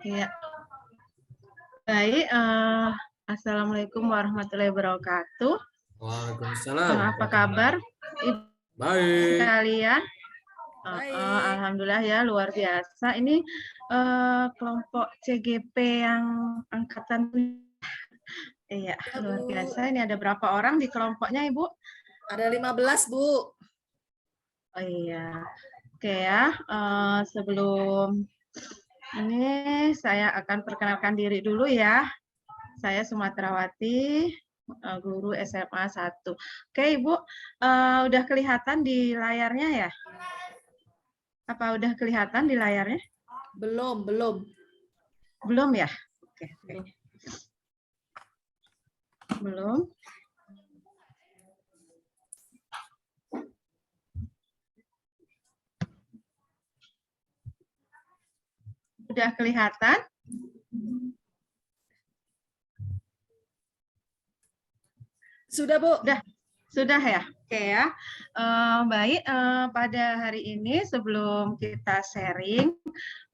Iya. Baik, Assalamualaikum warahmatullahi wabarakatuh. Waalaikumsalam. Apa kabar, Ibu Baik. sekalian? Baik. Alhamdulillah ya, luar biasa. Ini kelompok CGP yang angkatan. Iya, Ya, luar Bu. biasa. Ini ada berapa orang di kelompoknya, Ibu? Ada 15, Bu. Oh iya. Oke ya, sebelum ini saya akan perkenalkan diri dulu ya. Saya Sumatrawati, guru SMA 1. Oke, Ibu, udah kelihatan di layarnya ya? Apa udah kelihatan di layarnya? Belum. Belum ya? Oke. Belum. Udah kelihatan? Sudah, Bu. Sudah ya? Oke ya. Baik, pada hari ini sebelum kita sharing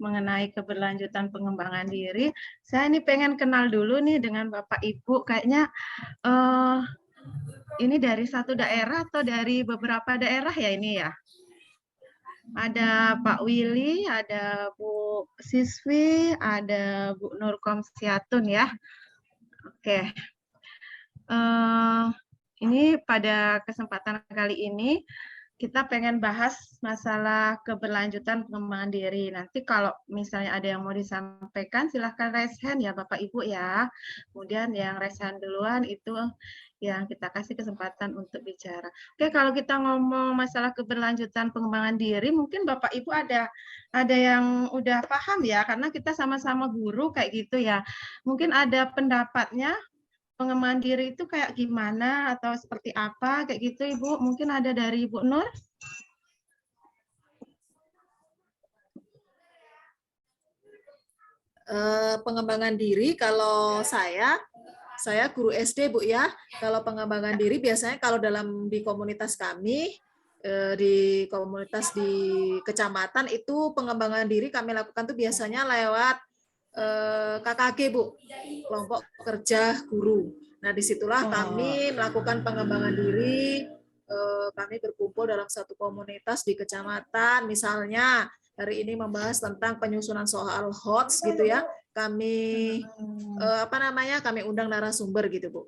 mengenai keberlanjutan pengembangan diri, saya ini pengen kenal dulu nih dengan Bapak Ibu. Kayaknya ini dari satu daerah atau dari beberapa daerah ya ini ya? Ada Pak Willy, ada Bu Siswi, ada Bu Nur Komsiatun ya. Oke. Ini pada kesempatan kali ini kita pengen bahas masalah keberlanjutan pengembangan diri. Nanti kalau misalnya ada yang mau disampaikan, silahkan raise hand ya Bapak Ibu ya. Kemudian yang raise hand duluan itu yang kita kasih kesempatan untuk bicara. Oke, kalau kita ngomong masalah keberlanjutan pengembangan diri, mungkin Bapak Ibu ada yang udah paham ya, karena kita sama-sama guru kayak gitu ya. Mungkin ada pendapatnya pengembangan diri itu kayak gimana atau seperti apa kayak gitu Ibu? Mungkin ada dari Ibu Nur? Pengembangan diri kalau saya guru SD, Bu ya. Kalau pengembangan diri biasanya kalau di komunitas kami di komunitas di kecamatan itu pengembangan diri kami lakukan tuh biasanya lewat KKG, Bu, kelompok kerja guru. Nah, disitulah kami melakukan pengembangan diri. Kami berkumpul dalam satu komunitas di kecamatan, misalnya hari ini membahas tentang penyusunan soal HOTS gitu ya. Kami kami undang narasumber gitu, Bu.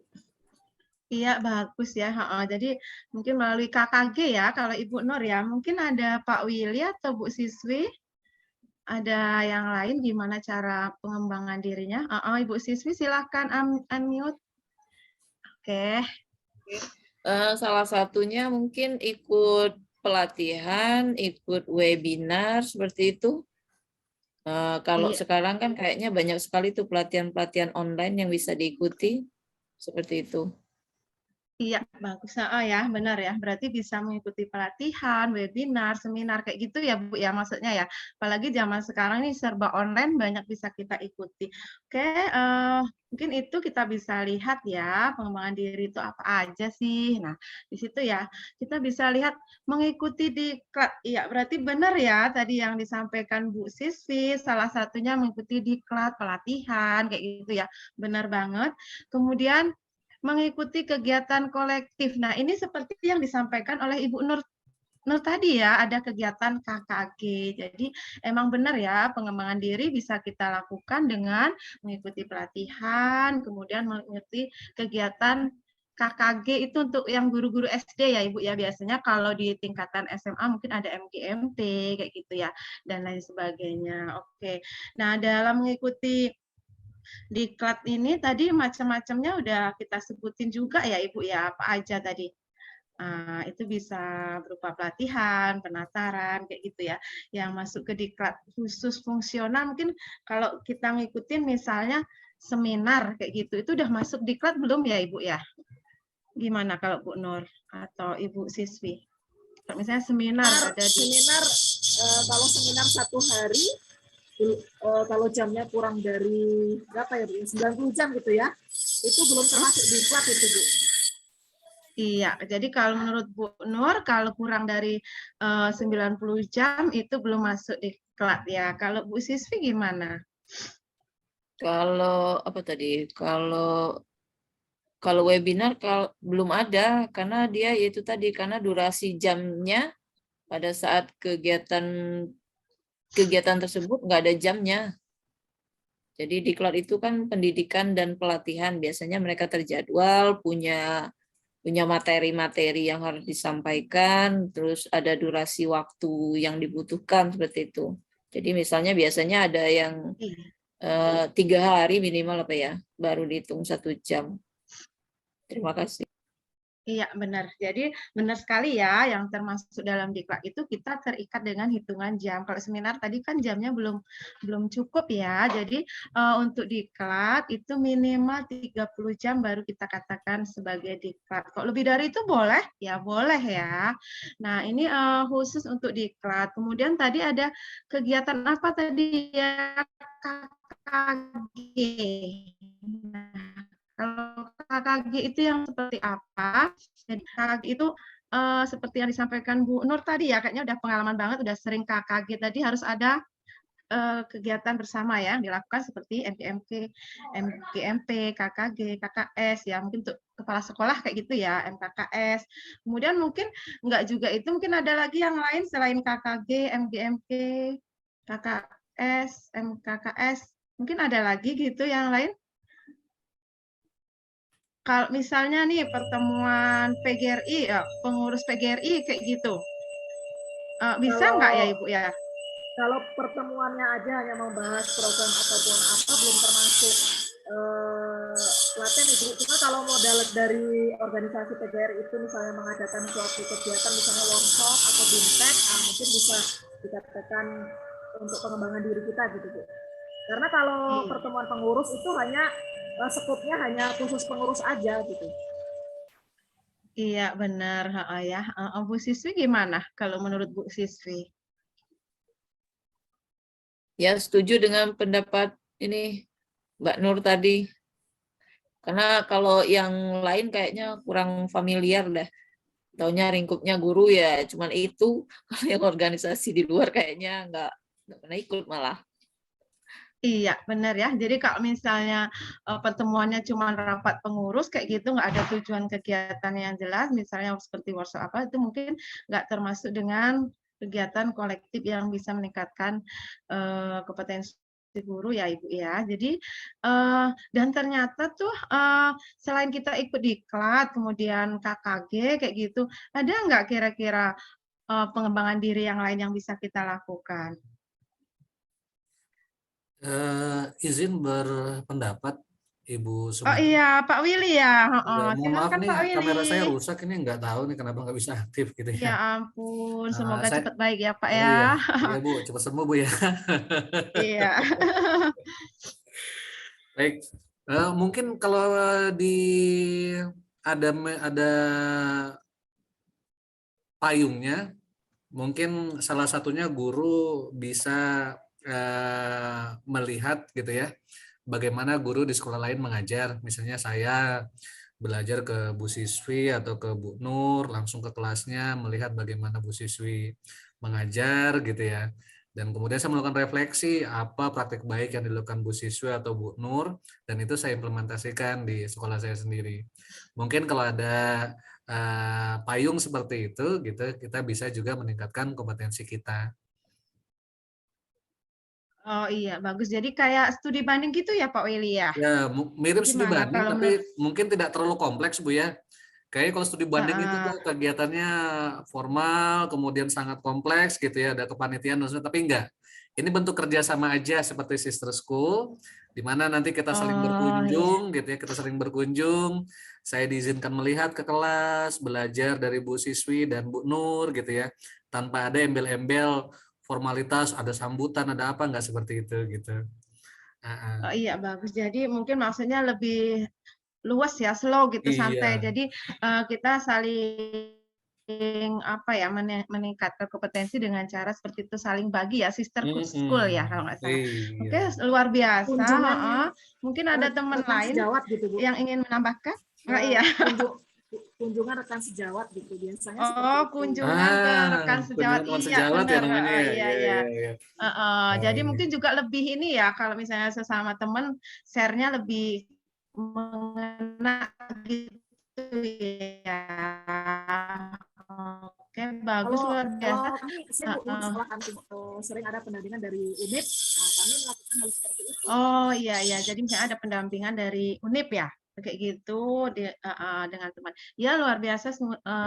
Iya, bagus ya. Jadi mungkin melalui KKG ya, kalau Ibu Nur ya. Mungkin ada Pak Willy atau Bu Siswi. Ada yang lain gimana cara pengembangan dirinya? Ibu Siswi silahkan unmute. Oke. Salah satunya mungkin ikut pelatihan, ikut webinar seperti itu. Kalau sekarang kan kayaknya banyak sekali tuh pelatihan-pelatihan online yang bisa diikuti seperti itu. Iya, bagus. Ya, benar ya. Berarti bisa mengikuti pelatihan, webinar, seminar kayak gitu ya, Bu ya maksudnya ya. Apalagi zaman sekarang ini serba online banyak bisa kita ikuti. Oke, mungkin itu kita bisa lihat ya, pengembangan diri itu apa aja sih. Nah, di situ ya kita bisa lihat mengikuti diklat. Iya, berarti benar ya tadi yang disampaikan Bu Siswi, salah satunya mengikuti diklat pelatihan kayak gitu ya. Benar banget. Kemudian mengikuti kegiatan kolektif. Nah, ini seperti yang disampaikan oleh Ibu Nur tadi ya, ada kegiatan KKG. Jadi emang benar ya, pengembangan diri bisa kita lakukan dengan mengikuti pelatihan, kemudian mengikuti kegiatan KKG itu untuk yang guru-guru SD ya Ibu ya. Biasanya kalau di tingkatan SMA mungkin ada MGMT kayak gitu ya, dan lain sebagainya. Oke. Nah, dalam mengikuti diklat ini tadi macam-macamnya udah kita sebutin juga ya Ibu ya, apa aja tadi. Itu bisa berupa pelatihan, penataran, kayak gitu ya. Yang masuk ke diklat khusus fungsional, mungkin kalau kita ngikutin misalnya seminar kayak gitu, itu udah masuk diklat belum ya Ibu ya? Gimana kalau Bu Nur atau Ibu Siswi? Misalnya seminar ada di... Seminar, kalau seminar 1 hari, kalau jamnya kurang dari berapa ya, Bu? 90 jam gitu ya, itu belum termasuk diklat itu, Bu. Iya, jadi kalau menurut Bu Nur, kalau kurang dari 90 jam itu belum masuk diklat ya. Kalau Bu Siswi gimana? Kalau apa tadi? Kalau webinar belum ada, karena dia yaitu tadi, karena durasi jamnya pada saat kegiatan tersebut nggak ada jamnya. Jadi diklat itu kan pendidikan dan pelatihan, biasanya mereka terjadwal, punya materi-materi yang harus disampaikan, terus ada durasi waktu yang dibutuhkan seperti itu. Jadi misalnya biasanya ada yang 3 hari minimal apa ya, baru dihitung 1 jam. Terima kasih. Iya, benar. Jadi benar sekali ya, yang termasuk dalam diklat itu kita terikat dengan hitungan jam. Kalau seminar tadi kan jamnya belum cukup ya. Jadi untuk diklat itu minimal 30 jam baru kita katakan sebagai diklat. Kalau lebih dari itu boleh? Ya boleh ya. Nah, ini khusus untuk diklat. Kemudian tadi ada kegiatan apa tadi ya? KKG. Nah, kalau KKG itu yang seperti apa? Jadi KKG itu seperti yang disampaikan Bu Nur tadi ya, kayaknya udah pengalaman banget, udah sering KKG tadi harus ada kegiatan bersama ya yang dilakukan seperti MGMP, KKG, KKS ya, mungkin untuk kepala sekolah kayak gitu ya, MKKS. Kemudian mungkin enggak juga itu, mungkin ada lagi yang lain selain KKG, MGMP, KKS, MKKS. Mungkin ada lagi gitu yang lain. Kalau misalnya nih pertemuan PGRI, ya, pengurus PGRI kayak gitu, bisa nggak ya Ibu ya? Kalau pertemuannya aja hanya membahas program ataupun apa belum termasuk pelatihan Ibu. Cuma kalau modal dari organisasi PGRI itu misalnya mengadakan suatu kegiatan misalnya workshop atau BIMTEK, mungkin bisa dikatakan untuk pengembangan diri kita gitu Bu. Karena kalau pertemuan pengurus itu hanya skupnya hanya khusus pengurus aja gitu. Iya benar ya. Bu Siswi gimana kalau menurut Bu Siswi? Ya, setuju dengan pendapat ini Mbak Nur tadi. Karena kalau yang lain kayaknya kurang familiar dah. Taunya lingkupnya guru ya, cuman itu. Kalau yang organisasi di luar kayaknya nggak pernah ikut malah. Iya, benar ya. Jadi kalau misalnya pertemuannya cuma rapat pengurus kayak gitu, nggak ada tujuan kegiatan yang jelas, misalnya seperti workshop apa, itu mungkin nggak termasuk dengan kegiatan kolektif yang bisa meningkatkan kompetensi guru ya Ibu ya. Jadi dan ternyata tuh selain kita ikut diklat, kemudian KKG kayak gitu, ada nggak kira-kira pengembangan diri yang lain yang bisa kita lakukan? Izin berpendapat, Ibu Oh Sumati. iya, Pak Willy ya. Mohon maaf Silakan nih, Pak kamera saya Willy. rusak ini, nggak tahu nih kenapa nggak bisa aktif gitu Ya ya. ampun, semoga Saya, cepat baik ya Pak oh ya. iya, iya Bu, cepat sembuh Bu ya. Iya. Baik, mungkin kalau di ada payungnya, mungkin salah satunya guru bisa melihat gitu ya, bagaimana guru di sekolah lain mengajar. Misalnya saya belajar ke Bu Siswi atau ke Bu Nur, langsung ke kelasnya, melihat bagaimana Bu Siswi mengajar gitu ya. Dan kemudian saya melakukan refleksi apa praktik baik yang dilakukan Bu Siswi atau Bu Nur, dan itu saya implementasikan di sekolah saya sendiri. Mungkin kalau ada payung seperti itu gitu, kita bisa juga meningkatkan kompetensi kita. Oh iya, bagus. Jadi kayak studi banding gitu ya Pak Willy ya? Ya, mirip studi Gimana banding, kalau tapi mungkin tidak terlalu kompleks Bu ya. Kayaknya kalau studi banding itu tuh kegiatannya formal, kemudian sangat kompleks gitu ya, ada kepanitiaan dan sebagainya, tapi enggak. Ini bentuk kerjasama aja seperti sister school, di mana nanti kita saling berkunjung gitu ya, kita sering berkunjung. Saya diizinkan melihat ke kelas, belajar dari Bu Siswi dan Bu Nur gitu ya, tanpa ada embel-embel formalitas, ada sambutan, ada apa, enggak seperti itu gitu. Oh iya, bagus. Jadi mungkin maksudnya lebih luas ya, slow gitu, santai. Iya. Jadi kita saling apa ya, meningkatkan kompetensi dengan cara seperti itu, saling bagi ya, sisterhood school ya kalau nggak salah. Oke, Iya. luar biasa. Kunjungan Mungkin ada teman lain sejawat gitu Bu. yang ingin menambahkan? Iya. kunjungan rekan sejawat gitu. Biasanya seperti Oh, itu. kunjungan ke rekan sejawat. Kunjungan teman Iya, sejawat ya benar. namanya ya. Iya, Iya, iya. iya, iya. Jadi iya. mungkin juga lebih ini ya, kalau misalnya sesama teman, share-nya lebih mengena gitu ya. Oke, bagus, Kalau luar kalau biasa. kami sering Bu, di sekolah kami sering ada pendampingan dari UNIP. Nah, kami melakukan hal seperti itu. Oh iya iya, jadi misalnya ada pendampingan dari UNIP ya, kayak gitu dengan teman. Ya luar biasa,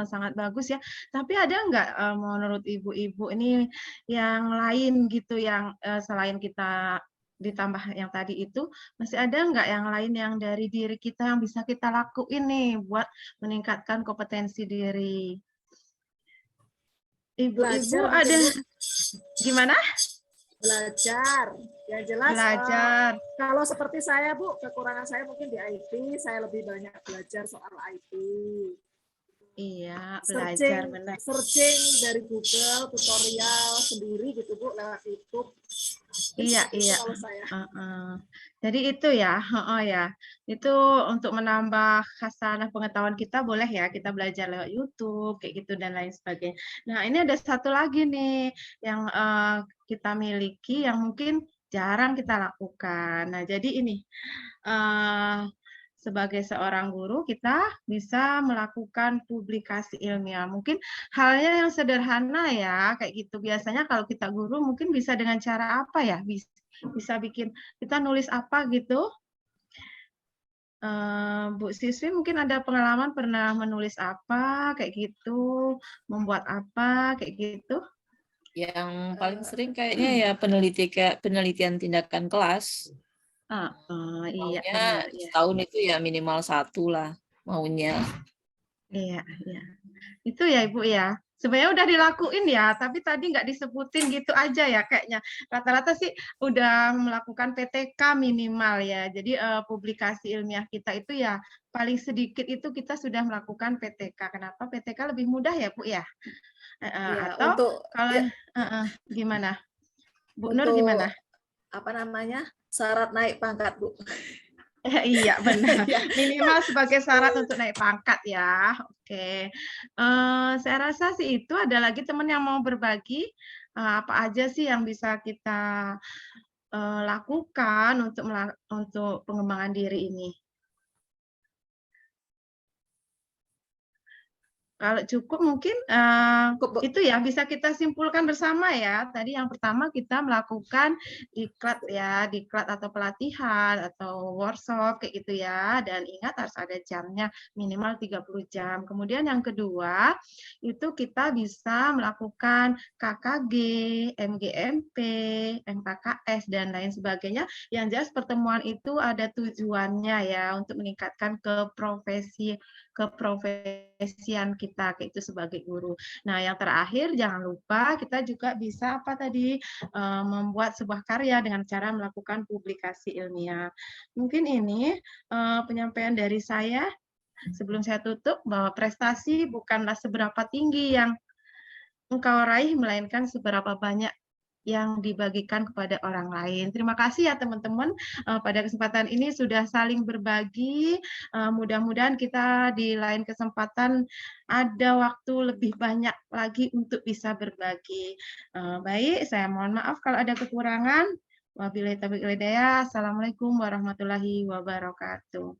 sangat bagus ya. Tapi ada nggak menurut ibu-ibu ini yang lain gitu yang selain kita ditambah yang tadi itu, masih ada nggak yang lain yang dari diri kita yang bisa kita lakuin nih buat meningkatkan kompetensi diri? Ibu-ibu Belajar ada mungkin, Bu. gimana? Belajar. Yang jelas Belajar. kalau seperti saya Bu, kekurangan saya mungkin di IT, saya lebih banyak belajar soal IT. Iya, Searching, belajar benar. searching dari Google, tutorial sendiri gitu Bu, lewat YouTube. Iya, Seperti itu iya. kalau saya. Jadi itu ya, ya. Itu untuk menambah khasanah pengetahuan kita boleh ya, kita belajar lewat YouTube kayak gitu dan lain sebagainya. Nah, ini ada satu lagi nih yang kita miliki yang mungkin jarang kita lakukan. Nah, jadi ini sebagai seorang guru kita bisa melakukan publikasi ilmiah. Mungkin halnya yang sederhana ya, kayak gitu. Biasanya kalau kita guru mungkin bisa dengan cara apa ya? Bisa bikin kita nulis apa gitu. Bu Siswi mungkin ada pengalaman pernah menulis apa kayak gitu, membuat apa kayak gitu. Yang paling sering kayaknya ya penelitian tindakan kelas. Iya Maunya benar ya. setahun itu ya minimal 1 lah maunya. Iya, iya. Itu ya Ibu ya. Sebenarnya udah dilakuin ya, tapi tadi nggak disebutin gitu aja ya kayaknya. Rata-rata sih udah melakukan PTK minimal ya. Jadi publikasi ilmiah kita itu ya paling sedikit itu kita sudah melakukan PTK. Kenapa? PTK lebih mudah ya Bu ya? Ya, Atau untuk kalau ya, gimana? Bu Nur untuk gimana? apa namanya? Syarat naik pangkat, Bu. Iya benar, Ya. minimal sebagai syarat untuk naik pangkat ya. Oke, saya rasa sih itu. Ada lagi teman yang mau berbagi apa aja sih yang bisa kita lakukan untuk pengembangan diri ini? Kalau cukup mungkin Cukup, Bu. itu ya bisa kita simpulkan bersama ya. Tadi yang pertama kita melakukan diklat ya, diklat atau pelatihan atau workshop kayak gitu ya. Dan ingat harus ada jamnya minimal 30 jam. Kemudian yang kedua itu kita bisa melakukan KKG, MGMP, MKKS dan lain sebagainya. Yang jelas pertemuan itu ada tujuannya ya untuk meningkatkan keprofesian kita kayak itu sebagai guru. Nah, yang terakhir jangan lupa kita juga bisa apa tadi membuat sebuah karya dengan cara melakukan publikasi ilmiah. Mungkin ini penyampaian dari saya sebelum saya tutup bahwa prestasi bukanlah seberapa tinggi yang engkau raih, melainkan seberapa banyak yang dibagikan kepada orang lain. Terima kasih ya teman-teman. Pada kesempatan ini sudah saling berbagi. Mudah-mudahan kita di lain kesempatan ada waktu lebih banyak lagi untuk bisa berbagi. Baik, saya mohon maaf kalau ada kekurangan. Wabillahi taufiq wal hidayah. Assalamualaikum warahmatullahi wabarakatuh.